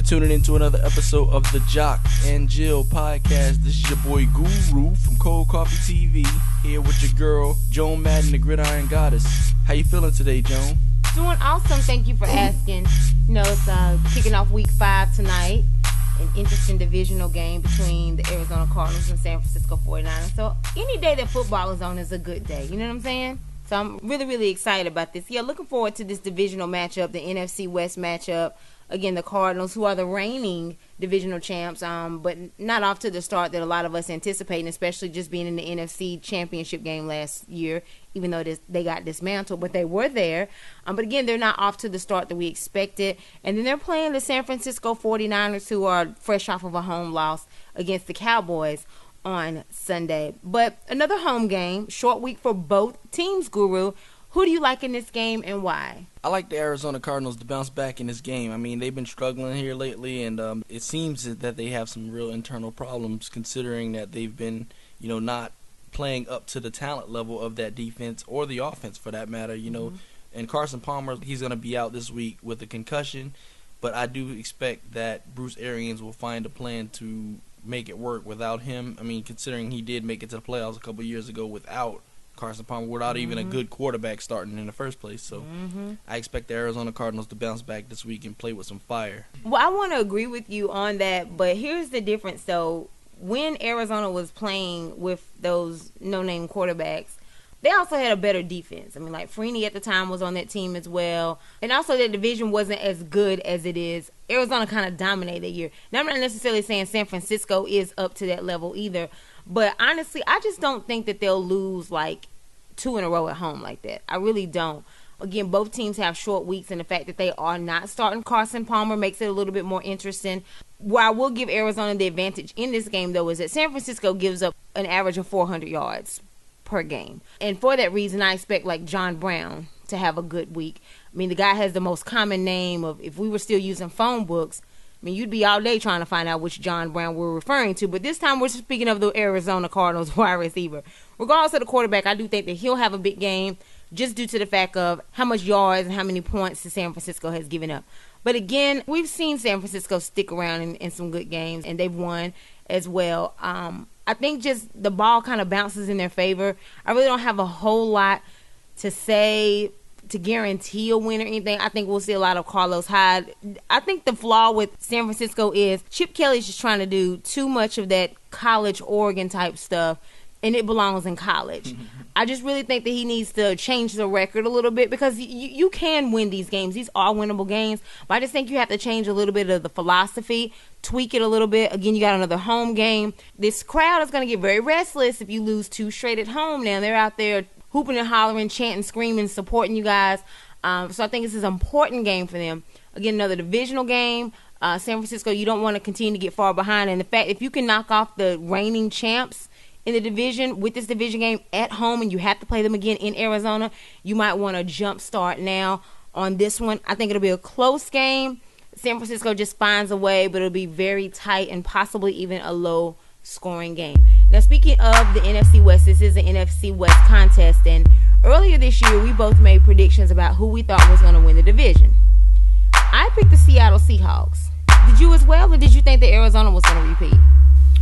tuning into another episode of the Jock and Jill podcast. This is your boy Guru from Cold Coffee TV, here with your girl, Joan Madden, the Gridiron Goddess. How you feeling today, Joan? Doing awesome, thank you for asking. You know, it's kicking off week 5 tonight. An interesting divisional game between the Arizona Cardinals and San Francisco 49ers. So any day that football is on is a good day. You know what I'm saying? So I'm really excited about this. Yeah, looking forward to this divisional matchup, the NFC West matchup. Again, the Cardinals, who are the reigning divisional champs, but not off to the start that a lot of us anticipating, especially just being in the NFC Championship game last year, even though they got dismantled, but they were there. But again, they're not off to the start that we expected. And then they're playing the San Francisco 49ers, who are fresh off of a home loss against the Cowboys on Sunday. But another home game, short week for both teams, Guru. Who do you like in this game and why? I like the Arizona Cardinals to bounce back in this game. I mean, they've been struggling here lately, and it seems that they have some real internal problems considering that they've been, not playing up to the talent level of that defense or the offense for that matter, And Carson Palmer, he's going to be out this week with a concussion, but I do expect that Bruce Arians will find a plan to make it work without him. I mean, considering he did make it to the playoffs a couple years ago without Carson Palmer, without even a good quarterback starting in the first place. So I expect the Arizona Cardinals to bounce back this week and play with some fire. Well, I want to agree with you on that, but here's the difference, though. When Arizona was playing with those no-name quarterbacks, they also had a better defense. I mean, like, Freeney at the time was on that team as well. And also, their division wasn't as good as it is. Arizona kind of dominated that year. Now, I'm not necessarily saying San Francisco is up to that level either. But honestly, I just don't think that they'll lose, like, 2 in a row at home like that. I really don't. Again, both teams have short weeks, and the fact that they are not starting Carson Palmer makes it a little bit more interesting. Where I will give Arizona the advantage in this game, though, is that San Francisco gives up an average of 400 yards per game. And for that reason, I expect, like, John Brown to have a good week. I mean, the guy has the most common name of, if we were still using phone books, I mean, you'd be all day trying to find out which John Brown we're referring to. But this time we're speaking of the Arizona Cardinals wide receiver. Regardless of the quarterback, I do think that he'll have a big game just due to the fact of how much yards and how many points the San Francisco has given up. But again, we've seen San Francisco stick around in some good games, and they've won as well. I think just the ball kind of bounces in their favor. I really don't have a whole lot to say to guarantee a win or anything. I think we'll see a lot of Carlos Hyde. I think the flaw with San Francisco is Chip Kelly's just trying to do too much of that college Oregon type stuff, and it belongs in college. I just really think that he needs to change the record a little bit, because you can win these games. These are winnable games, but I just think you have to change a little bit of the philosophy, tweak it a little bit. Again, you got another home game. This crowd is going to get very restless if you lose 2 straight at home now. They're out there hooping and hollering, chanting, screaming, supporting you guys. So I think this is an important game for them. Again, another divisional game. San Francisco, you don't want to continue to get far behind. And the fact, if you can knock off the reigning champs in the division with this division game at home, and you have to play them again in Arizona, you might want to jump start now on this one. I think it'll be a close game. San Francisco just finds a way, but it'll be very tight and possibly even a low-scoring game. Now, speaking of the NFC West, this is an NFC West contest, and earlier this year, we both made predictions about who we thought was going to win the division. I picked the Seattle Seahawks. Did you as well, or did you think that Arizona was going to repeat?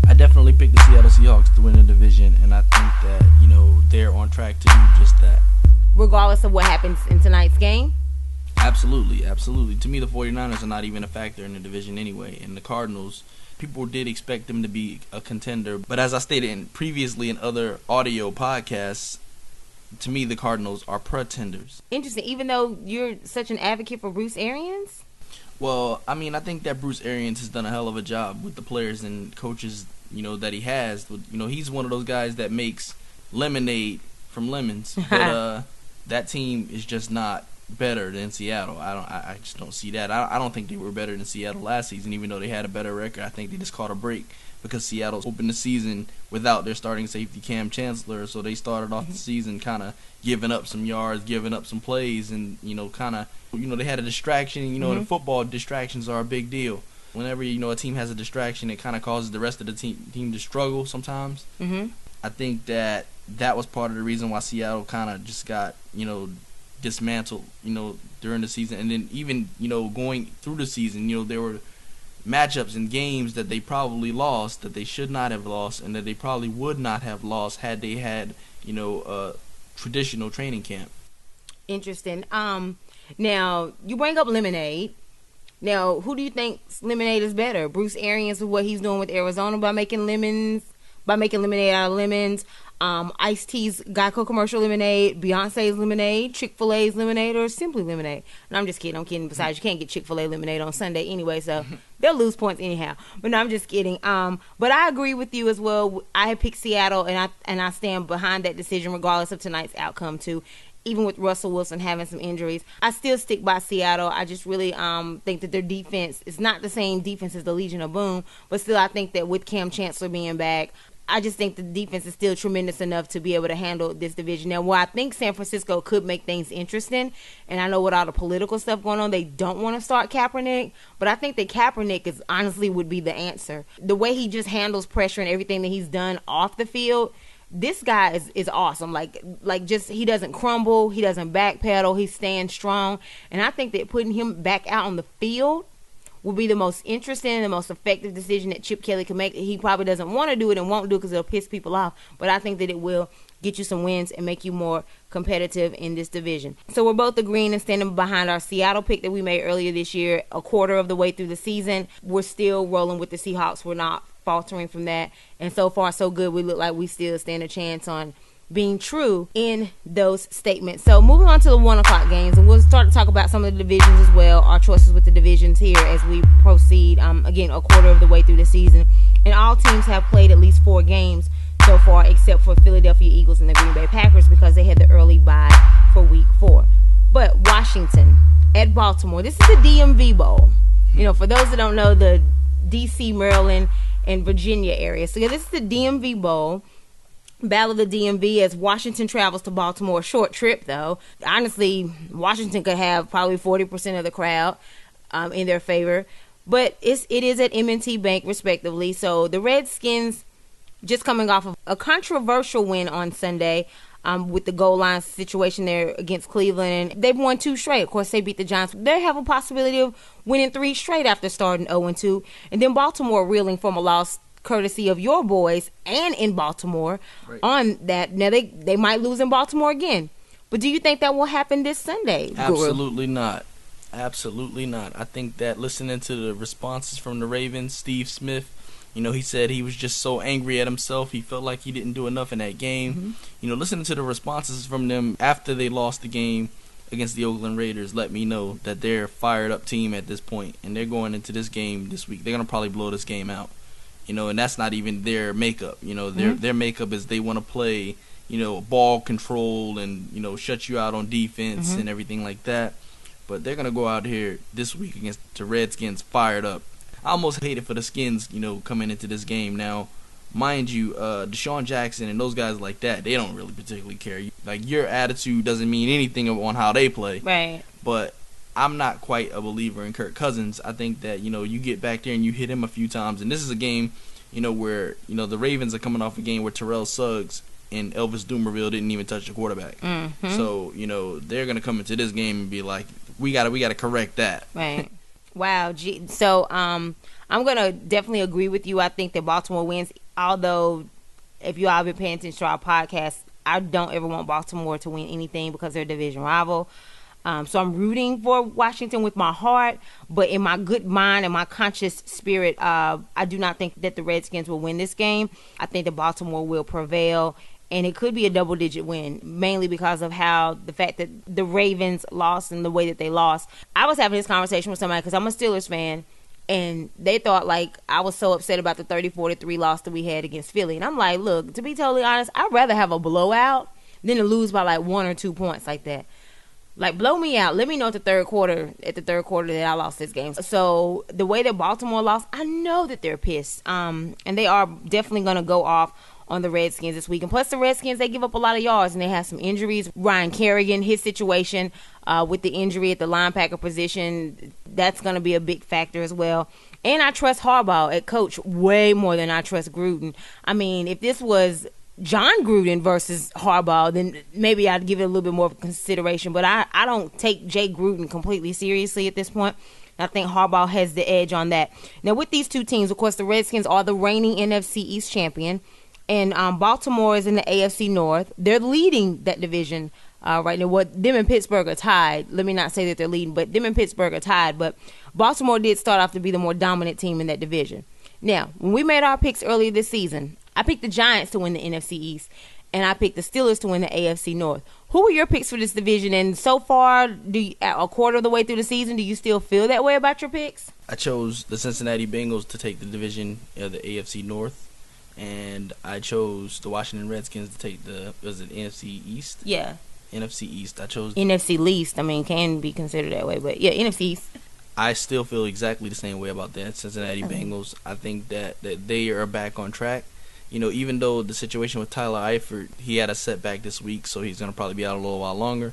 I definitely picked the Seattle Seahawks to win the division, and I think that, they're on track to do just that. Regardless of what happens in tonight's game? Absolutely. To me, the 49ers are not even a factor in the division anyway, and the Cardinals, people did expect them to be a contender, but as I stated previously in other audio podcasts, to me, the Cardinals are pretenders. Interesting, even though you're such an advocate for Bruce Arians? Well, I mean, I think that Bruce Arians has done a hell of a job with the players and coaches, that he has. He's one of those guys that makes lemonade from lemons, but that team is just not better than Seattle. I just don't see that. I don't think they were better than Seattle last season, even though they had a better record. I think they just caught a break because Seattle opened the season without their starting safety Cam Chancellor, so they started off the season kind of giving up some yards, giving up some plays, and they had a distraction. In football, distractions are a big deal. Whenever a team has a distraction, it kind of causes the rest of the team to struggle sometimes. I think that was part of the reason why Seattle kind of just got dismantled during the season, and then even going through the season, they were matchups and games that they probably lost, that they should not have lost, and that they probably would not have lost had they had, a traditional training camp. Interesting. Now you bring up lemonade. Now, who do you think lemonade is better? Bruce Arians with what he's doing with Arizona by making lemonade out of lemons. Ice-T's Geico commercial lemonade, Beyonce's lemonade, Chick-fil-A's lemonade, or simply lemonade. And I'm just kidding. Besides, you can't get Chick-fil-A lemonade on Sunday anyway, so they'll lose points anyhow. But no, I'm just kidding. But I agree with you as well. I have picked Seattle, and I stand behind that decision regardless of tonight's outcome too. Even with Russell Wilson having some injuries, I still stick by Seattle. I just really think that their defense is not the same defense as the Legion of Boom, but still I think that with Cam Chancellor being back, I just think the defense is still tremendous enough to be able to handle this division. Now, where I think San Francisco could make things interesting, and I know with all the political stuff going on, they don't want to start Kaepernick, but I think that Kaepernick is honestly would be the answer. The way he just handles pressure and everything that he's done off the field, this guy is awesome. Like just he doesn't crumble, he doesn't backpedal, he stands strong, and I think that putting him back out on the field will be the most interesting and the most effective decision that Chip Kelly can make. He probably doesn't want to do it and won't do it because it'll piss people off, but I think that it will get you some wins and make you more competitive in this division. So we're both agreeing and standing behind our Seattle pick that we made earlier this year, a quarter of the way through the season. We're still rolling with the Seahawks. We're not faltering from that, and so far so good. We look like we still stand a chance on being true in those statements. So moving on to the 1 o'clock games, and we'll start to talk about some of the divisions as well, our choices with the divisions here as we proceed. Again, a quarter of the way through the season, and all teams have played at least 4 games so far, except for Philadelphia Eagles and the Green Bay Packers because they had the early bye for week 4. But Washington at Baltimore, this is the DMV Bowl. For those that don't know, the DC, Maryland, and Virginia area. So this is the DMV Bowl, Battle of the DMV, as Washington travels to Baltimore. Short trip, though. Honestly, Washington could have probably 40% of the crowd in their favor. But it is at M&T Bank, respectively. So the Redskins, just coming off of a controversial win on Sunday with the goal line situation there against Cleveland. And they've won 2 straight. Of course, they beat the Giants. They have a possibility of winning 3 straight after starting 0-2. And then Baltimore reeling from a loss courtesy of your boys and in Baltimore on that. Now, they might lose in Baltimore again. But do you think that will happen this Sunday, Guru? Absolutely not. Absolutely not. I think that listening to the responses from the Ravens, Steve Smith, he said he was just so angry at himself. He felt like he didn't do enough in that game. Mm-hmm. Listening to the responses from them after they lost the game against the Oakland Raiders let me know that they're a fired up team at this point, and they're going into this game this week. They're going to probably blow this game out. And that's not even their makeup. Their makeup is they want to play, ball control and, shut you out on defense and everything like that. But they're going to go out here this week against the Redskins fired up. I almost hate it for the Skins, coming into this game. Now, mind you, Deshaun Jackson and those guys like that, they don't really particularly care. Like, your attitude doesn't mean anything on how they play. Right. But I'm not quite a believer in Kirk Cousins. I think that, you get back there and you hit him a few times. And this is a game, where, the Ravens are coming off a game where Terrell Suggs and Elvis Dumervil didn't even touch the quarterback. Mm-hmm. So, they're going to come into this game and be like, we got to correct that. Right. Wow. So, I'm going to definitely agree with you. I think that Baltimore wins, although if you all have been paying attention to our podcast, I don't ever want Baltimore to win anything because they're a division rival. So I'm rooting for Washington with my heart, but in my good mind and my conscious spirit, I do not think that the Redskins will win this game. I think that Baltimore will prevail, and it could be a double-digit win, mainly because of the fact that the Ravens lost and the way that they lost. I was having this conversation with somebody because I'm a Steelers fan, and they thought, I was so upset about the 34-3 loss that we had against Philly. And I'm like, look, to be totally honest, I'd rather have a blowout than to lose by 1 or 2 points like that. Blow me out. Let me know at the third quarter that I lost this game. So the way that Baltimore lost, I know that they're pissed. And they are definitely going to go off on the Redskins this week. And plus the Redskins, they give up a lot of yards and they have some injuries. Ryan Kerrigan, his situation with the injury at the linebacker position, that's going to be a big factor as well. And I trust Harbaugh at coach way more than I trust Gruden. I mean, if this was John Gruden versus Harbaugh, then maybe I'd give it a little bit more consideration. But I don't take Jay Gruden completely seriously at this point. And I think Harbaugh has the edge on that. Now, with these two teams, of course, the Redskins are the reigning NFC East champion. And Baltimore is in the AFC North. They're leading that division right now. Them and Pittsburgh are tied. Let me not say that they're leading, but them and Pittsburgh are tied. But Baltimore did start off to be the more dominant team in that division. Now, when we made our picks earlier this season, I picked the Giants to win the NFC East, and I picked the Steelers to win the AFC North. Who were your picks for this division? And so far, a quarter of the way through the season, do you still feel that way about your picks? I chose the Cincinnati Bengals to take the division of the AFC North. And I chose the Washington Redskins to take NFC East? Yeah. NFC East. I chose NFC least. I mean, can be considered that way, but yeah, NFC East. I still feel exactly the same way about the Cincinnati Bengals. I think that they are back on track. You know, even though the situation with Tyler Eifert, he had a setback this week, so he's going to probably be out a little while longer.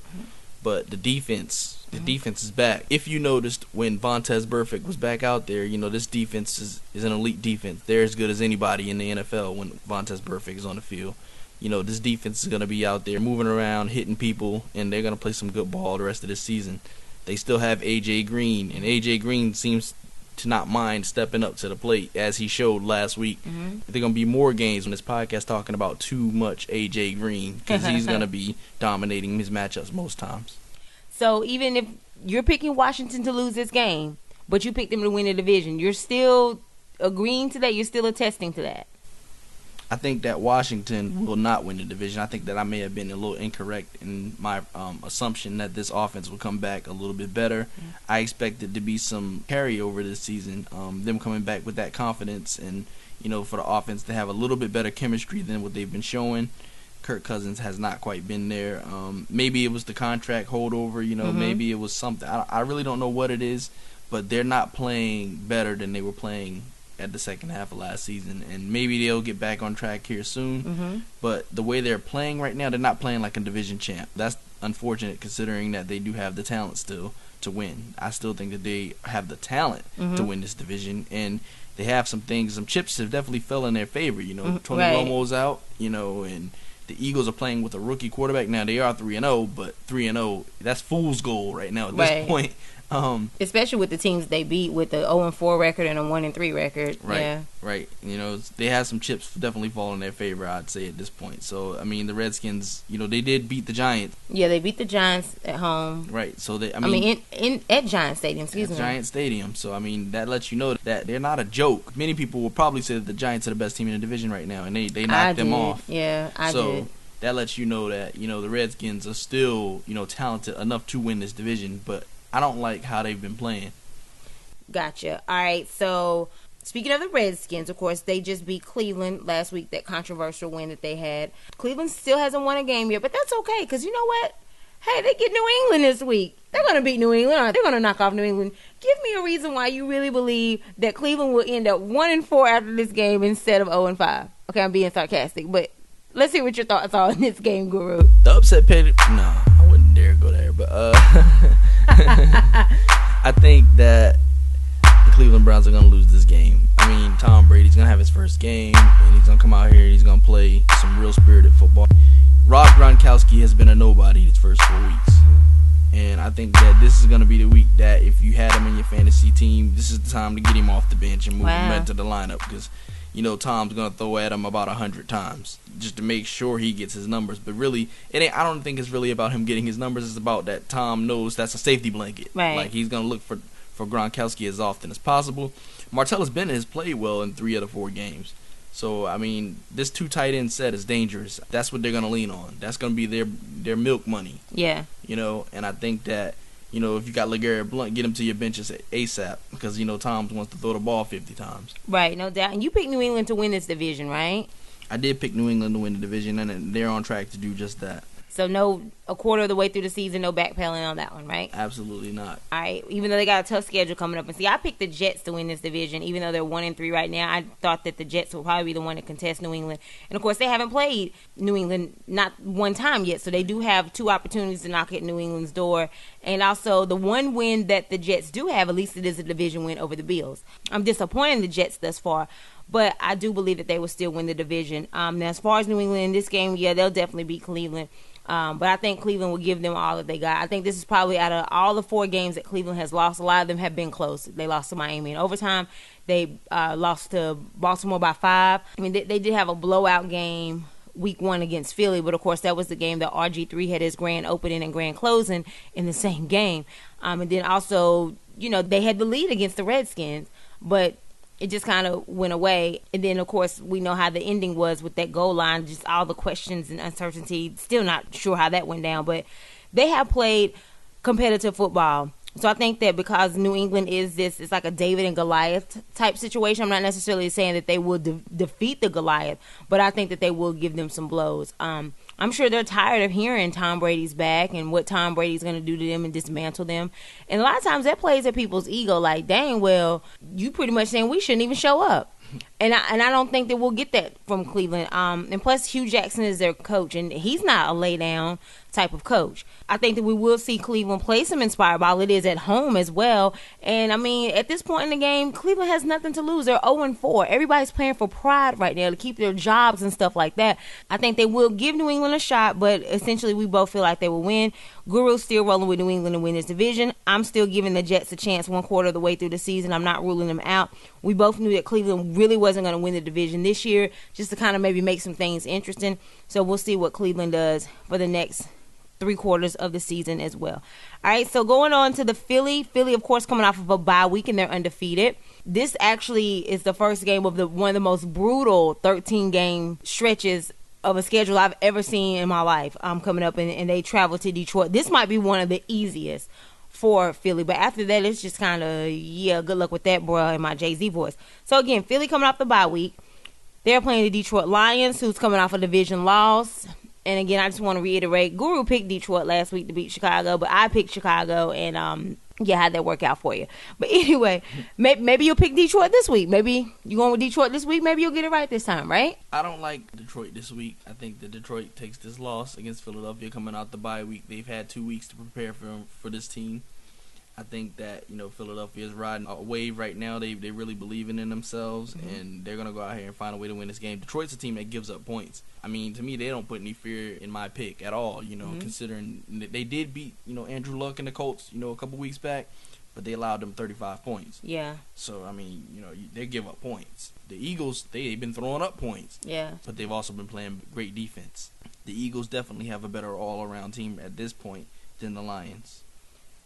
But the defense is back. If you noticed when Vontaze Burfict was back out there, you know, this defense is an elite defense. They're as good as anybody in the NFL when Vontaze Burfict is on the field. You know, this defense is going to be out there moving around, hitting people, and they're going to play some good ball the rest of this season. They still have A.J. Green, and A.J. Green seems to not mind stepping up to the plate as he showed last week. There are going to be more games on this podcast talking about too much A.J. Green because he's going to be dominating his matchups most times. So even if you're picking Washington to lose this game, but you picked them to win the division, you're still agreeing to that? You're still attesting to that? I think that Washington will not win the division. I think that I may have been a little incorrect in my assumption that this offense will come back a little bit better. I expected to be some carryover this season, them coming back with that confidence and, you know, for the offense to have a little bit better chemistry than what they've been showing. Kirk Cousins has not quite been there. Maybe it was the contract holdover, you know, maybe it was something. I really don't know what it is, but they're not playing better than they were playing at the second half of last season, and maybe they'll get back on track here soon. But the way they're playing right now, they're not playing like a division champ. That's unfortunate considering that they do have the talent still to win. I still think that they have the talent to win this division, and they have some chips have definitely fell in their favor. You know, Tony Romo's out, you know, and the Eagles are playing with a rookie quarterback. Now they are 3-0, but 3-0, that's fool's gold right now at this point. Especially with the teams they beat with the 0-4 record and a 1-3 record. Right. You know, they have some chips definitely fall in their favor, I'd say, at this point. So, I mean, the Redskins, you know, they did beat the Giants. Yeah, they beat the Giants at home. Right. So, at Giant Stadium, excuse me. Giant Stadium. So, I mean, that lets you know that they're not a joke. Many people will probably say that the Giants are the best team in the division right now, and they knocked them off. Yeah, I did. That lets you know that, you know, the Redskins are still, you know, talented enough to win this division, but I don't like how they've been playing. Gotcha. All right, so speaking of the Redskins, of course, they just beat Cleveland last week, that controversial win that they had. Cleveland still hasn't won a game yet, but that's okay, because you know what? Hey, they get New England this week. They're going to beat New England. They're going to knock off New England. Give me a reason why you really believe that Cleveland will end up 1-4 after this game instead of 0-5. Okay, I'm being sarcastic, but let's hear what your thoughts are on this game, Guru. The upset pick, no, I wouldn't dare go there, but I think that the Cleveland Browns are going to lose this game. I mean, Tom Brady's going to have his first game, and he's going to come out here and he's going to play some real spirited football. Rob Gronkowski has been a nobody his first 4 weeks. And I think that this is going to be the week that if you had him in your fantasy team, this is the time to get him off the bench and move him into the lineup because, you know, Tom's going to throw at him about 100 times just to make sure he gets his numbers. But really, I don't think it's really about him getting his numbers. It's about that Tom knows that's a safety blanket. Right. Like, he's going to look for Gronkowski as often as possible. Martellus Bennett has played well in 3 out of 4 games. So, I mean, this 2 tight end set is dangerous. That's what they're going to lean on. That's going to be their milk money. Yeah. You know, and I think that, you know, if you got LeGarrette Blount, get him to your benches ASAP because, you know, Tom wants to throw the ball 50 times. Right, no doubt. And you picked New England to win this division, right? I did pick New England to win the division, and they're on track to do just that. So a quarter of the way through the season, no backpedaling on that one, right? Absolutely not. All right, even though they got a tough schedule coming up. And see, I picked the Jets to win this division, even though they're 1-3 right now. I thought that the Jets would probably be the one to contest New England. And, of course, they haven't played New England not one time yet, so they do have 2 opportunities to knock at New England's door. And also, the one win that the Jets do have, at least it is a division win over the Bills. I'm disappointed in the Jets thus far, but I do believe that they will still win the division. Now, as far as New England in this game, yeah, they'll definitely beat Cleveland. But I think Cleveland will give them all that they got. I think this is probably out of all the 4 games that Cleveland has lost, a lot of them have been close. They lost to Miami in overtime. They lost to Baltimore by 5. I mean, they did have a blowout game week 1 against Philly, but of course that was the game that RG3 had his grand opening and grand closing in the same game. And then also, they had the lead against the Redskins, but it just kind of went away. And then, of course, we know how the ending was with that goal line, just all the questions and uncertainty. Still not sure how that went down, but they have played competitive football. So I think that because New England it's like a David and Goliath type situation. I'm not necessarily saying that they will defeat the Goliath, but I think that they will give them some blows. I'm sure they're tired of hearing Tom Brady's back and what Tom Brady's going to do to them and dismantle them. And a lot of times that plays at people's ego, like, dang, well, you pretty much saying we shouldn't even show up. And I don't think that we'll get that from Cleveland. And plus, Hugh Jackson is their coach, and he's not a lay-down type of coach. I think that we will see Cleveland play some inspired ball. It is at home as well. And, I mean, at this point in the game, Cleveland has nothing to lose. They're 0-4. Everybody's playing for pride right now to keep their jobs and stuff like that. I think they will give New England a shot, but essentially we both feel like they will win. Guru's still rolling with New England to win this division. I'm still giving the Jets a chance 1/4 of the way through the season. I'm not ruling them out. We both knew that Cleveland really wasn't going to win the division this year, just to kind of maybe make some things interesting. So we'll see what Cleveland does for the next 3/4 of the season as well. All right, so going on to the Philly, of course, coming off of a bye week and they're undefeated. This actually is the first game of one of the most brutal 13-game stretches of a schedule I've ever seen in my life. Coming up, and they travel to Detroit. This might be one of the easiest for Philly, but after that, it's just kind of, good luck with that, bro, in my Jay-Z voice. So again, Philly coming off the bye week. They're playing the Detroit Lions, who's coming off a division loss. And again, I just want to reiterate, Guru picked Detroit last week to beat Chicago, but I picked Chicago, and how'd that work out for you? But anyway, maybe you'll pick Detroit this week. Maybe you going with Detroit this week. Maybe you'll get it right this time, right? I don't like Detroit this week. I think that Detroit takes this loss against Philadelphia coming out the bye week. They've had 2 weeks to prepare for this team. I think that, Philadelphia is riding a wave right now. They really believing in themselves, and they're going to go out here and find a way to win this game. Detroit's a team that gives up points. I mean, to me, they don't put any fear in my pick at all, considering they did beat, Andrew Luck and the Colts, a couple weeks back, but they allowed them 35 points. Yeah. So, I mean, they give up points. The Eagles, they've been throwing up points. Yeah. But they've also been playing great defense. The Eagles definitely have a better all-around team at this point than the Lions.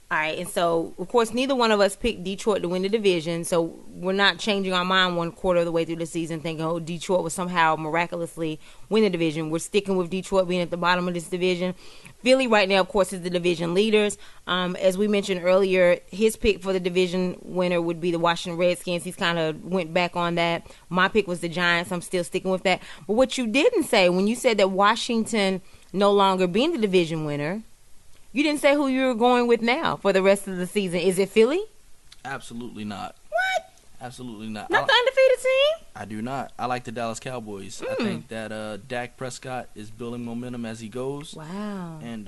All right, and so, of course, neither one of us picked Detroit to win the division, so we're not changing our mind 1/4 of the way through the season thinking, Detroit will somehow miraculously win the division. We're sticking with Detroit being at the bottom of this division. Philly right now, of course, is the division leaders. As we mentioned earlier, his pick for the division winner would be the Washington Redskins. He's kind of went back on that. My pick was the Giants. I'm still sticking with that. But what you didn't say, when you said that Washington no longer being the division winner, you didn't say who you're going with now for the rest of the season. Is it Philly? Absolutely not. What? Absolutely not. Not the undefeated team? I do not. I like the Dallas Cowboys. I think that Dak Prescott is building momentum as he goes. Wow. And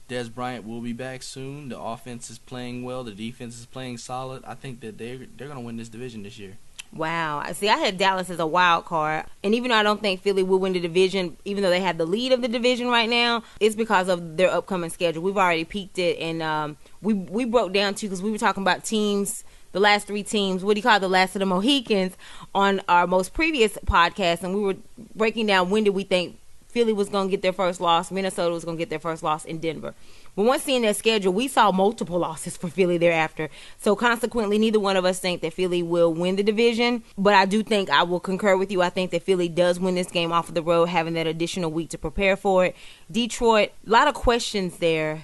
Dez Bryant will be back soon. The offense is playing well. The defense is playing solid. I think that they're going to win this division this year. Wow. See, I had Dallas as a wild card. And even though I don't think Philly will win the division, even though they have the lead of the division right now, it's because of their upcoming schedule. We've already peaked it. And we broke down, too, because we were talking about teams, the last 3 teams, what do you call it, the last of the Mohicans, on our most previous podcast. And we were breaking down when did we think Philly was going to get their first loss, Minnesota was going to get their first loss, in Denver. But once seeing their schedule, we saw multiple losses for Philly thereafter. So consequently, neither one of us think that Philly will win the division. But I do think I will concur with you. I think that Philly does win this game off of the road, having that additional week to prepare for it. Detroit, a lot of questions there.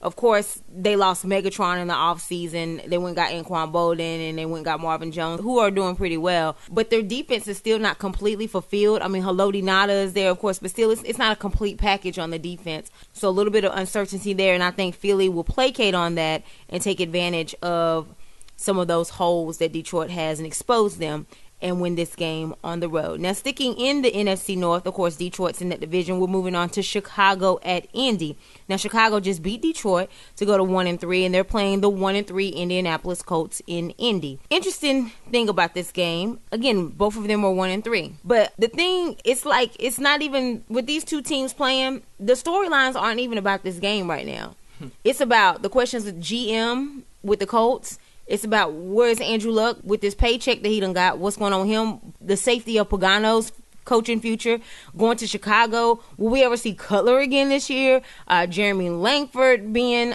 Of course, they lost Megatron in the offseason. They went and got Anquan Bolden, and they went and got Marvin Jones, who are doing pretty well. But their defense is still not completely fulfilled. I mean, Haloti Ngata is there, of course, but still it's not a complete package on the defense. So a little bit of uncertainty there, and I think Philly will placate on that and take advantage of some of those holes that Detroit has and expose them. and win this game on the road. Now, sticking in the NFC North, of course, Detroit's in that division. We're moving on to Chicago at Indy. Now, Chicago just beat Detroit to go to 1-3, and they're playing the 1-3 Indianapolis Colts in Indy. Interesting thing about this game, again, both of them were 1-3. But the thing, it's like, it's not even, with these two teams playing, the storylines aren't even about this game right now. It's about the questions with GM with the Colts. It's about where's Andrew Luck with this paycheck that he done got. What's going on with him? The safety of Pagano's coaching future. Going to Chicago. Will we ever see Cutler again this year? Jeremy Langford being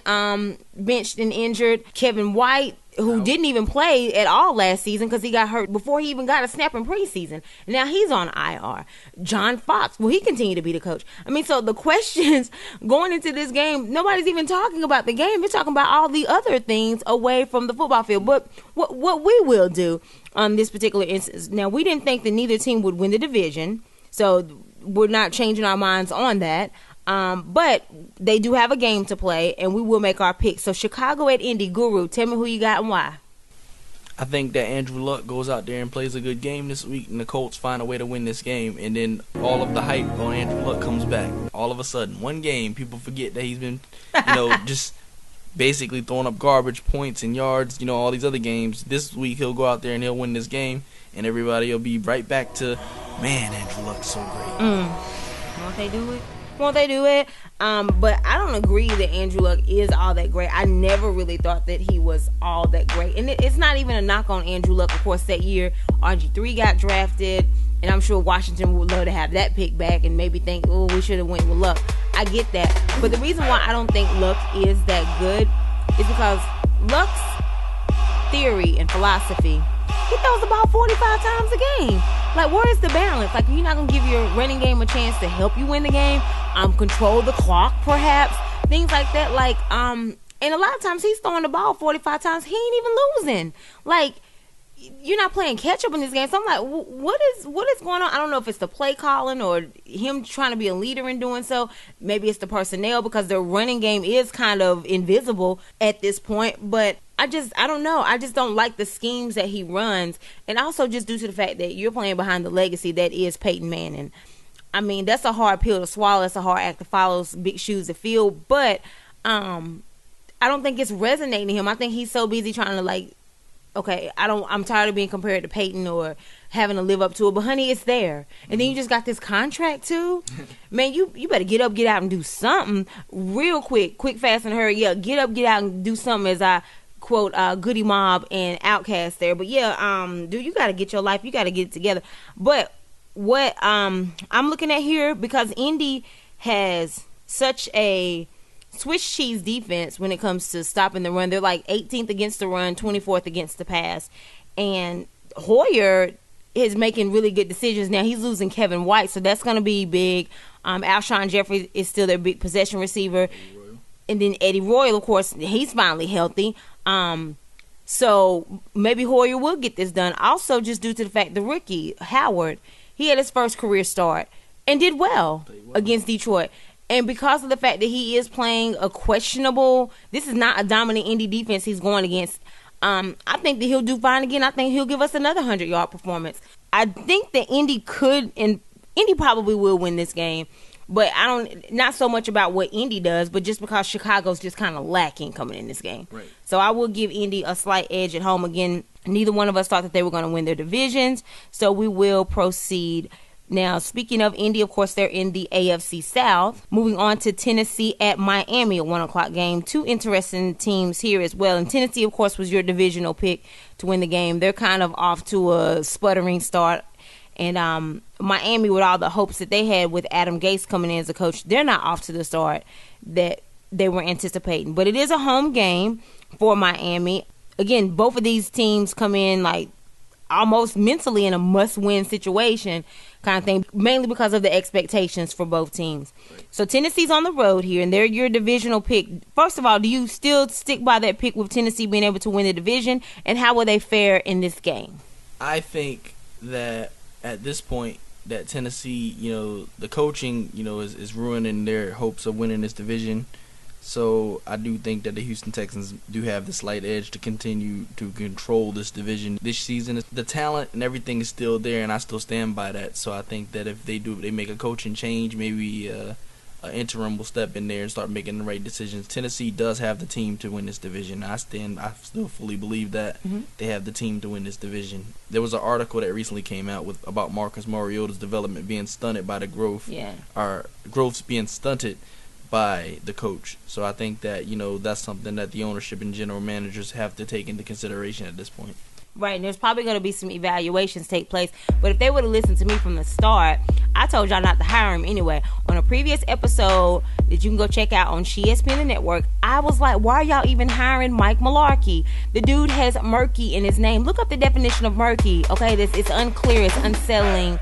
benched and injured. Kevin White, who didn't even play at all last season because he got hurt before he even got a snap in preseason. Now he's on IR. John Fox, will he continue to be the coach? I mean, so the questions going into this game, nobody's even talking about the game. They're talking about all the other things away from the football field. But what we will do on this particular instance, now we didn't think that neither team would win the division, so we're not changing our minds on that. But they do have a game to play, and we will make our picks. So Chicago at Indy. Guru, tell me who you got and why. I think that Andrew Luck goes out there and plays a good game this week, and the Colts find a way to win this game, and then all of the hype on Andrew Luck comes back. All of a sudden, one game, people forget that he's been, just basically throwing up garbage points and yards, all these other games. This week, he'll go out there and he'll win this game, and everybody will be right back to, man, Andrew Luck's so great. Won't they do it? Won't they do it? But I don't agree that Andrew Luck is all that great. I never really thought that he was all that great. And it's not even a knock on Andrew Luck. Of course, that year, RG3 got drafted, and I'm sure Washington would love to have that pick back and maybe think, oh, we should have went with Luck. I get that. But the reason why I don't think Luck is that good is because Luck's theory and philosophy, he throws the ball 45 times a game. Like, where is the balance? Like, you're not going to give your running game a chance to help you win the game. Control the clock, perhaps. Things like that. Like, and a lot of times he's throwing the ball 45 times. He ain't even losing. Like, you're not playing catch up in this game. So I'm like, what is going on? I don't know if it's the play calling or him trying to be a leader in doing so. Maybe it's the personnel because their running game is kind of invisible at this point. But I don't know. I just don't like the schemes that he runs. And also just due to the fact that you're playing behind the legacy that is Peyton Manning. I mean, that's a hard pill to swallow. It's a hard act to follow. It's big shoes to fill. But I don't think it's resonating to him. I think he's so busy trying to, like, okay, I'm tired of being compared to Peyton or having to live up to it. But, honey, it's there. And then you just got this contract, too. Man, you better get up, get out, and do something real quick. Quick, fast, and hurry. Yeah, get up, get out, and do something, as I quote Goody Mob and Outkast there. But, yeah, dude, you got to get your life. You got to get it together. But what I'm looking at here, because Indy has such a Swiss cheese defense when it comes to stopping the run. They're like 18th against the run, 24th against the pass. And Hoyer is making really good decisions. Now, he's losing Kevin White, so that's going to be big. Alshon Jeffrey is still their big possession receiver. And then Eddie Royal, of course, he's finally healthy. So maybe Hoyer will get this done. Also, just due to the fact the rookie, Howard, he had his first career start and did well against Detroit. And because of the fact that he is playing a questionable, this is not a dominant Indy defense he's going against, I think that he'll do fine again. I think he'll give us another 100-yard performance. I think that Indy could, and Indy probably will win this game. But not so much about what Indy does, but just because Chicago's just kind of lacking coming in this game. Right. So I will give Indy a slight edge at home. Again, neither one of us thought that they were going to win their divisions, so we will proceed. Now, speaking of Indy, of course, they're in the AFC South. Moving on to Tennessee at Miami, a 1 o'clock game. Two interesting teams here as well. And Tennessee, of course, was your divisional pick to win the game. They're kind of off to a sputtering start. And Miami, with all the hopes that they had with Adam Gase coming in as a coach, they're not off to the start that they were anticipating. But it is a home game for Miami. Again, both of these teams come in like almost mentally in a must-win situation kind of thing, mainly because of the expectations for both teams. So Tennessee's on the road here, and they're your divisional pick. First of all, do you still stick by that pick with Tennessee being able to win the division, and how will they fare in this game? I think that at this point that Tennessee, the coaching, is ruining their hopes of winning this division. So I do think that the Houston Texans do have the slight edge to continue to control this division this season. The talent and everything is still there, and I still stand by that. So I think that if they make a coaching change, maybe an interim will step in there and start making the right decisions. Tennessee does have the team to win this division. I still fully believe that they have the team to win this division. There was an article that recently came out about Marcus Mariota's development being stunted by the growth, or growth's being stunted by the coach. So I think that, that's something that the ownership and general managers have to take into consideration at this point. Right, and there's probably going to be some evaluations take place. But if they would have listened to me from the start, I told y'all not to hire him anyway. On a previous episode that you can go check out on ESPN the Network, I was like, why are y'all even hiring Mike Mularkey? The dude has murky in his name. Look up the definition of murky. Okay, it's unclear, it's unsettling.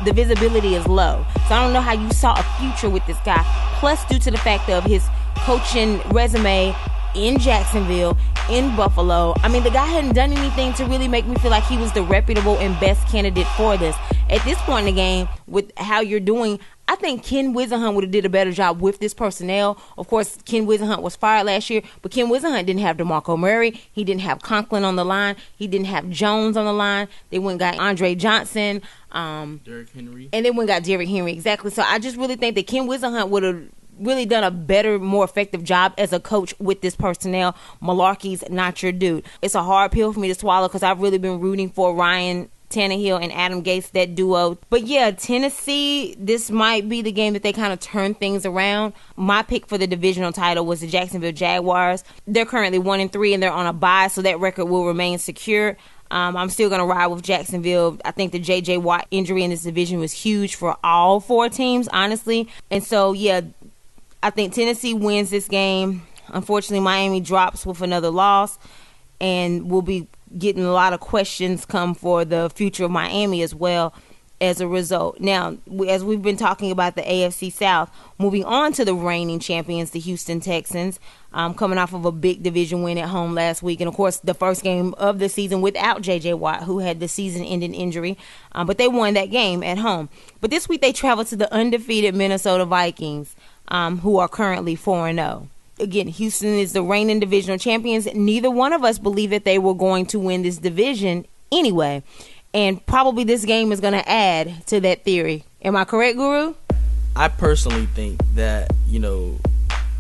The visibility is low. So I don't know how you saw a future with this guy. Plus, due to the fact of his coaching resume in Jacksonville, in Buffalo, I mean, the guy hadn't done anything to really make me feel like he was the reputable and best candidate for this. At this point in the game, with how you're doing, I think Ken Whisenhunt would have did a better job with this personnel. Of course, Ken Whisenhunt was fired last year, but Ken Whisenhunt didn't have DeMarco Murray. He didn't have Conklin on the line. He didn't have Jones on the line. They went and got Andre Johnson. Derrick Henry. And they went and got Derrick Henry, exactly. So I just really think that Ken Whisenhunt would have really done a better, more effective job as a coach with this personnel. Mularkey's not your dude. It's a hard pill for me to swallow because I've really been rooting for Ryan Tannehill and Adam Gase, that duo. But yeah, Tennessee, this might be the game that they kind of turn things around. My pick for the divisional title was the Jacksonville Jaguars. They're currently 1-3 and they're on a bye, so that record will remain secure. I'm still going to ride with Jacksonville. I think the J.J. Watt injury in this division was huge for all four teams, honestly. And so, yeah, I think Tennessee wins this game. Unfortunately, Miami drops with another loss, and we'll be getting a lot of questions come for the future of Miami as well as a result. Now, as we've been talking about the AFC South, moving on to the reigning champions, the Houston Texans, coming off of a big division win at home last week, and of course the first game of the season without J.J. Watt, who had the season-ending injury, but they won that game at home. But this week they traveled to the undefeated Minnesota Vikings, who are currently 4-0. Again, Houston is the reigning divisional champions. Neither one of us believed that they were going to win this division anyway. And probably this game is going to add to that theory. Am I correct, Guru? I personally think that,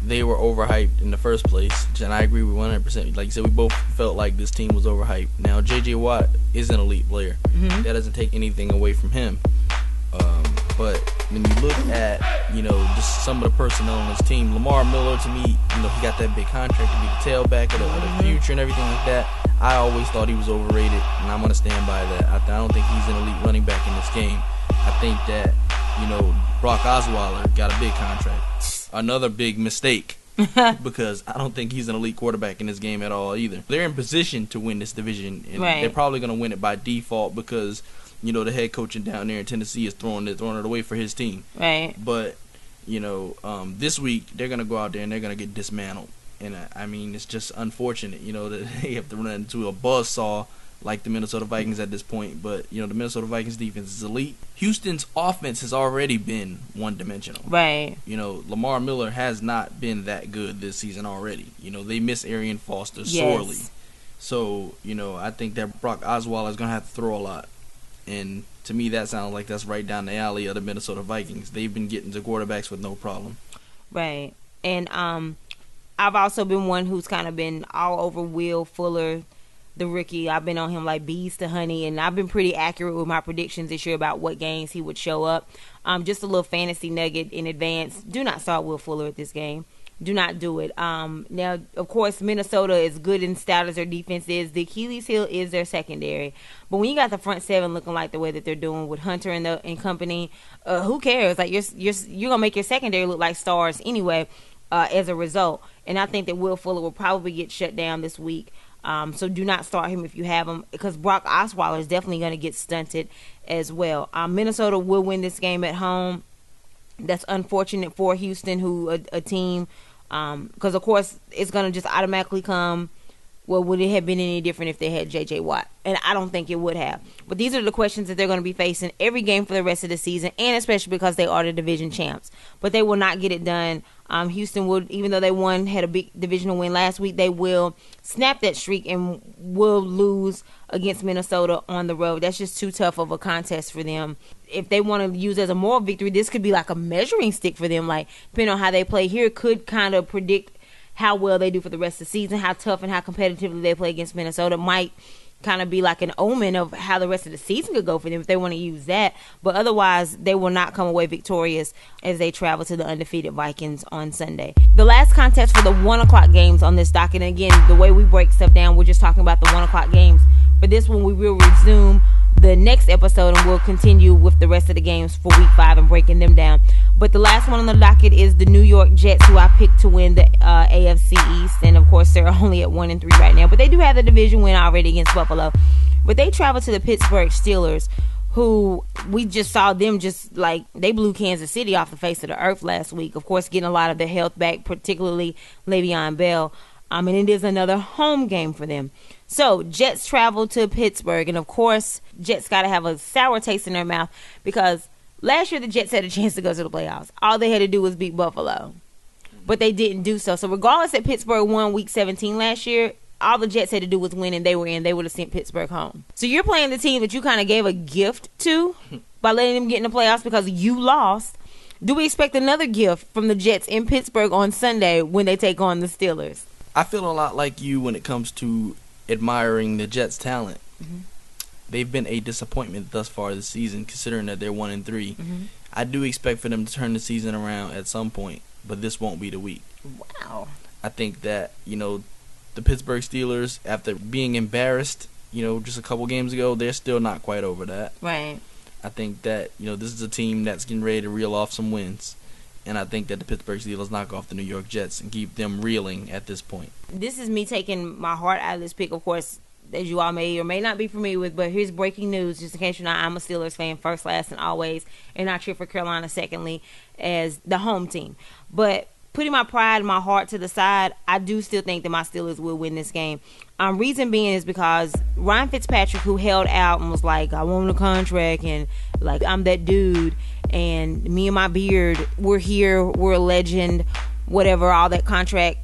they were overhyped in the first place. And I agree with 100%. Like you said, we both felt like this team was overhyped. Now, J.J. Watt is an elite player. Mm-hmm. That doesn't take anything away from him. But when you look at, just some of the personnel on this team, Lamar Miller, to me, he got that big contract to be the tailback of the future and everything like that. I always thought he was overrated, and I'm going to stand by that. I don't think he's an elite running back in this game. I think that, Brock Osweiler got a big contract. Another big mistake. Because I don't think he's an elite quarterback in this game at all either. They're in position to win this division, and they're probably going to win it by default because the head coaching down there in Tennessee is throwing it away for his team. Right. But, this week they're going to go out there and they're going to get dismantled. And, it's just unfortunate, that they have to run into a buzzsaw like the Minnesota Vikings at this point. But, the Minnesota Vikings defense is elite. Houston's offense has already been one-dimensional. Right. Lamar Miller has not been that good this season already. They miss Arian Foster sorely. So, I think that Brock Osweiler is going to have to throw a lot. And to me, that sounds like that's right down the alley of the Minnesota Vikings. They've been getting to quarterbacks with no problem. Right. And I've also been one who's kind of been all over Will Fuller, the rookie. I've been on him like bees to honey, and I've been pretty accurate with my predictions this year about what games he would show up. Just a little fantasy nugget in advance. Do not start Will Fuller at this game. Do not do it. Now, of course, Minnesota, is good and stout as their defense is, the Achilles heel is their secondary. But when you got the front seven looking like the way that they're doing with Hunter and company, who cares? Like you're gonna make your secondary look like stars anyway. As a result, and I think that Will Fuller will probably get shut down this week. So do not start him if you have him, because Brock Osweiler is definitely going to get stunted as well. Minnesota will win this game at home. That's unfortunate for Houston, who a team, because of course it's going to just automatically come well, would it have been any different if they had J.J. Watt? And I don't think it would have. But these are the questions that they're going to be facing every game for the rest of the season, and especially because they are the division champs. But they will not get it done. Houston would, even though they had a big divisional win last week, they will snap that streak and will lose against Minnesota on the road. That's just too tough of a contest for them. If they want to use it as a moral victory, this could be like a measuring stick for them. Like, depending on how they play here, could kind of predict how well they do for the rest of the season, how tough and how competitively they play against Minnesota. Might kind of be like an omen of how the rest of the season could go for them if they want to use that. But otherwise, they will not come away victorious as they travel to the undefeated Vikings on Sunday. The last contest for the 1 o'clock games on this docket, and again, the way we break stuff down, we're just talking about the 1 o'clock games. For this one, we will resume the next episode and we'll continue with the rest of the games for week 5 and breaking them down. But the last one on the docket is the New York Jets, who I picked to win the AFC East. And of course, they're only at 1-3 right now, but they do have the division win already against Buffalo. But they travel to the Pittsburgh Steelers, who we just saw them just like they blew Kansas City off the face of the earth last week. Of course, getting a lot of their health back, particularly Le'Veon Bell. And it is another home game for them. So, Jets travel to Pittsburgh. And, of course, Jets got to have a sour taste in their mouth because last year the Jets had a chance to go to the playoffs. All they had to do was beat Buffalo. But they didn't do so. So, regardless that Pittsburgh won Week 17 last year, all the Jets had to do was win and they were in. They would have sent Pittsburgh home. So, you're playing the team that you kind of gave a gift to by letting them get in the playoffs because you lost. Do we expect another gift from the Jets in Pittsburgh on Sunday when they take on the Steelers? I feel a lot like you when it comes to admiring the Jets' talent. Mm-hmm. They've been a disappointment thus far this season, considering that they're 1-3. Mm-hmm. I do expect for them to turn the season around at some point, but this won't be the week. Wow. I think that, the Pittsburgh Steelers, after being embarrassed, just a couple games ago, they're still not quite over that. Right. I think that, this is a team that's getting ready to reel off some wins. And I think that the Pittsburgh Steelers knock off the New York Jets and keep them reeling at this point. This is me taking my heart out of this pick, of course, as you all may or may not be familiar with. But here's breaking news, just in case you're not. I'm a Steelers fan, first, last, and always. And I cheer for Carolina, secondly, as the home team. But putting my pride and my heart to the side, I do still think that my Steelers will win this game. Reason being is because Ryan Fitzpatrick, who held out and was like, I want a contract, and like, I'm that dude, and me and my beard, we're here, we're a legend, whatever, all that contract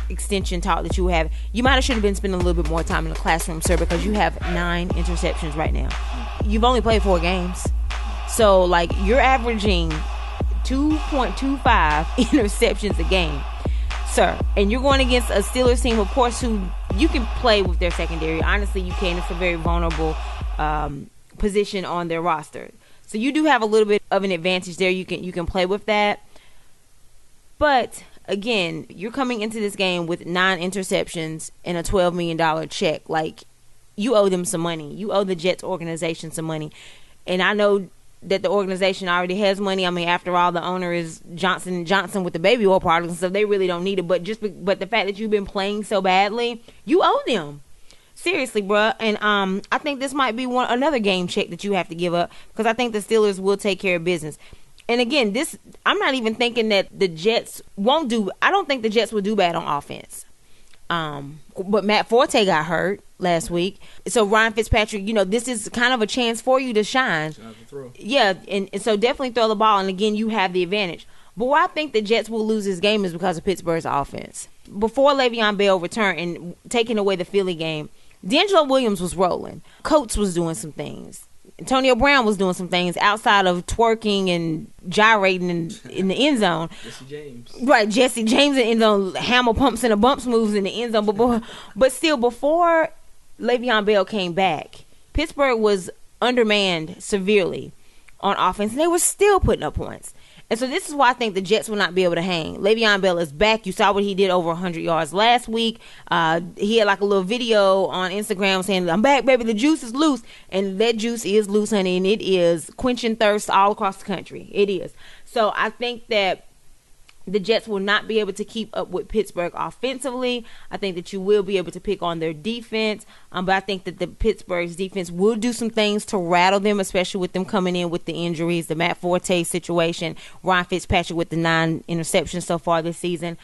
extension talk that you have. You might have should have been spending a little bit more time in the classroom, sir, because you have 9 interceptions right now. You've only played 4 games. So, like, you're averaging 2.25 interceptions a game, sir. And you're going against a Steelers team, of course, who you can play with their secondary. Honestly, you can. It's a very vulnerable position on their roster. So you do have a little bit of an advantage there. You can play with that. But, again, you're coming into this game with 9 interceptions and a $12 million check. Like, you owe them some money. You owe the Jets organization some money. And I know that the organization already has money. I mean, after all, the owner is Johnson & Johnson with the baby oil products, so they really don't need it. But but the fact that you've been playing so badly, you owe them. Seriously, bruh. And I think this might be another game check that you have to give up, because I think the Steelers will take care of business. And again, I'm not even thinking that the Jets won't do. I don't think the Jets will do bad on offense. But Matt Forte got hurt last week, so Ryan Fitzpatrick, this is kind of a chance for you to shine. Yeah, and so definitely throw the ball. And again, you have the advantage. But where I think the Jets will lose this game is because of Pittsburgh's offense. Before Le'Veon Bell returned and taking away the Philly game, D'Angelo Williams was rolling. Coates was doing some things. Antonio Brown was doing some things outside of twerking and gyrating in the end zone. Jesse James. Right, Jesse James in the end zone, hammer pumps and a bumps moves in the end zone. But still, before Le'Veon Bell came back, Pittsburgh was undermanned severely on offense, and they were still putting up points. And so this is why I think the Jets will not be able to hang. Le'Veon Bell is back. You saw what he did, over 100 yards last week. He had like a little video on Instagram saying, I'm back, baby, the juice is loose. And that juice is loose, honey, and it is quenching thirst all across the country. It is. So I think that the Jets will not be able to keep up with Pittsburgh offensively. I think that you will be able to pick on their defense. But I think that the Pittsburgh's defense will do some things to rattle them, especially with them coming in with the injuries, the Matt Forte situation, Ryan Fitzpatrick with the 9 interceptions so far this season.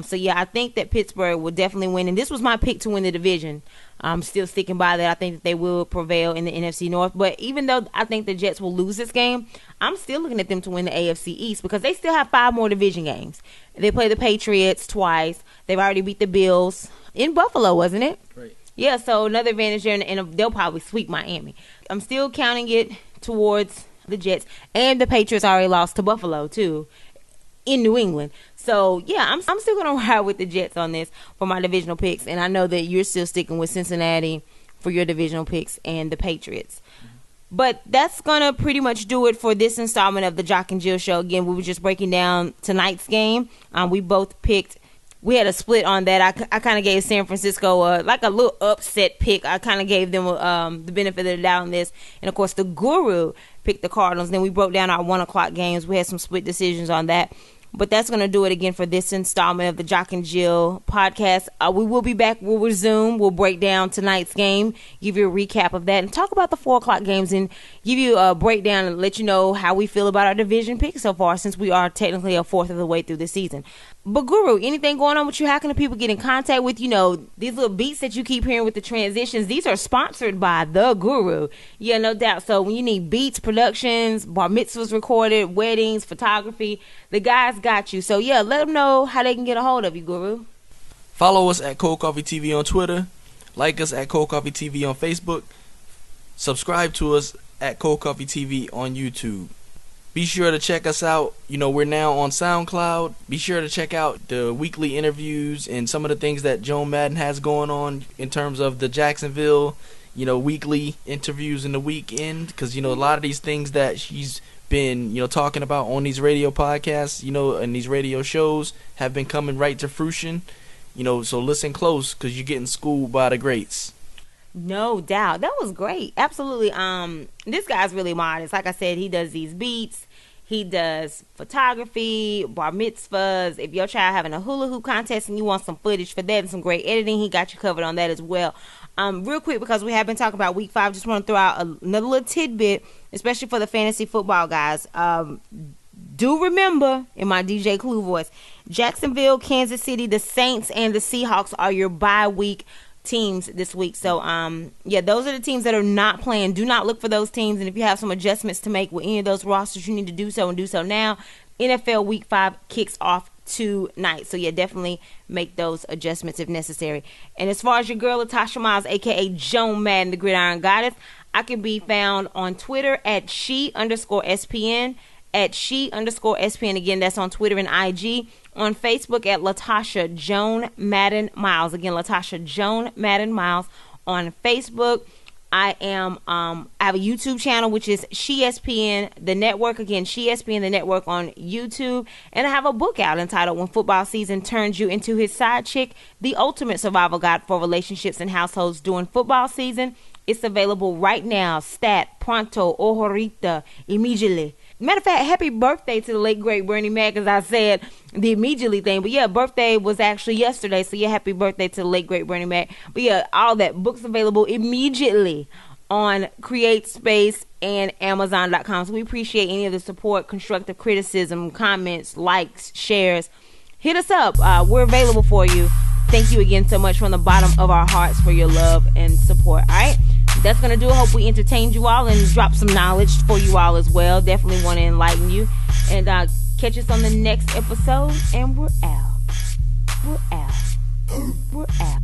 So yeah, I think that Pittsburgh will definitely win, and this was my pick to win the division. I'm still sticking by that. I think that they will prevail in the NFC North. But even though I think the Jets will lose this game, I'm still looking at them to win the AFC East because they still have 5 more division games. They play the Patriots twice. They've already beat the Bills in Buffalo, wasn't it? Right. Yeah, so another advantage there, and they'll probably sweep Miami. I'm still counting it towards the Jets, and the Patriots already lost to Buffalo, too, in New England. So, yeah, I'm still going to ride with the Jets on this for my divisional picks, and I know that you're still sticking with Cincinnati for your divisional picks and the Patriots. But that's going to pretty much do it for this installment of the Jock and Jill Show. Again, we were just breaking down tonight's game. We both picked. We had a split on that. I kind of gave San Francisco like a little upset pick. I kind of gave them the benefit of the doubt on this. And, of course, the Guru picked the Cardinals. Then we broke down our 1 o'clock games. We had some split decisions on that. But that's going to do it again for this installment of the Jock and Jill podcast. We will be back. We'll resume. We'll break down tonight's game, give you a recap of that, and talk about the 4 o'clock games and give you a breakdown and let you know how we feel about our division pick so far, since we are technically a fourth of the way through the season. But Guru, anything going on with you? How can the people get in contact with, these little beats that you keep hearing with the transitions? These are sponsored by the Guru. Yeah, no doubt. So when you need beats, productions, bar mitzvahs recorded, weddings, photography, the guys got you. So yeah, let them know how they can get a hold of you, Guru. Follow us at Cold Coffee TV on Twitter. Like us at Cold Coffee TV on Facebook. Subscribe to us at Cold Coffee TV on YouTube. Be sure to check us out. We're now on SoundCloud. Be sure to check out the weekly interviews and some of the things that Joan Madden has going on in terms of the Jacksonville, weekly interviews in the weekend. Because, a lot of these things that she's been, talking about on these radio podcasts, and these radio shows have been coming right to fruition. So listen close because you're getting schooled by the greats. No doubt. That was great. Absolutely. This guy's really modest. Like I said, he does these beats. He does photography, bar mitzvahs. If your child having a hula hoop contest and you want some footage for that and some great editing, he got you covered on that as well. Real quick, because we have been talking about week 5, just want to throw out another little tidbit, especially for the fantasy football guys. Do remember, in my DJ Clue voice, Jacksonville, Kansas City, the Saints, and the Seahawks are your bye week teams this week. So those are the teams that are not playing. Do not look for those teams, and if you have some adjustments to make with any of those rosters, you need to do so and do so now. NFL week 5 kicks off tonight, so yeah, definitely make those adjustments if necessary. And as far as your girl Latasha Miles, aka Joan Madden, the Gridiron Goddess, I can be found on Twitter at she_SPN, at she_SPN. Again, that's on Twitter and IG. On Facebook at Latasha Joan Madden Miles. Again, Latasha Joan Madden Miles on Facebook. I have a YouTube channel, which is SheSPN the Network. Again, SheSPN the Network on YouTube. And I have a book out entitled When Football Season Turns You Into His Side Chick, The Ultimate Survival Guide for Relationships and Households During Football Season. It's available right now. Stat, pronto, o ahorita, immediately. Matter of fact, happy birthday to the late, great Bernie Mac, as I said, the immediately thing. But yeah, birthday was actually yesterday. So yeah, happy birthday to the late, great Bernie Mac. But yeah, all that. Books available immediately on CreateSpace and Amazon.com. So we appreciate any of the support, constructive criticism, comments, likes, shares. Hit us up. We're available for you. Thank you again so much from the bottom of our hearts for your love and support. All right. That's going to do it. Hope we entertained you all and drop some knowledge for you all as well. Definitely want to enlighten you. And catch us on the next episode. And we're out. We're out. We're out.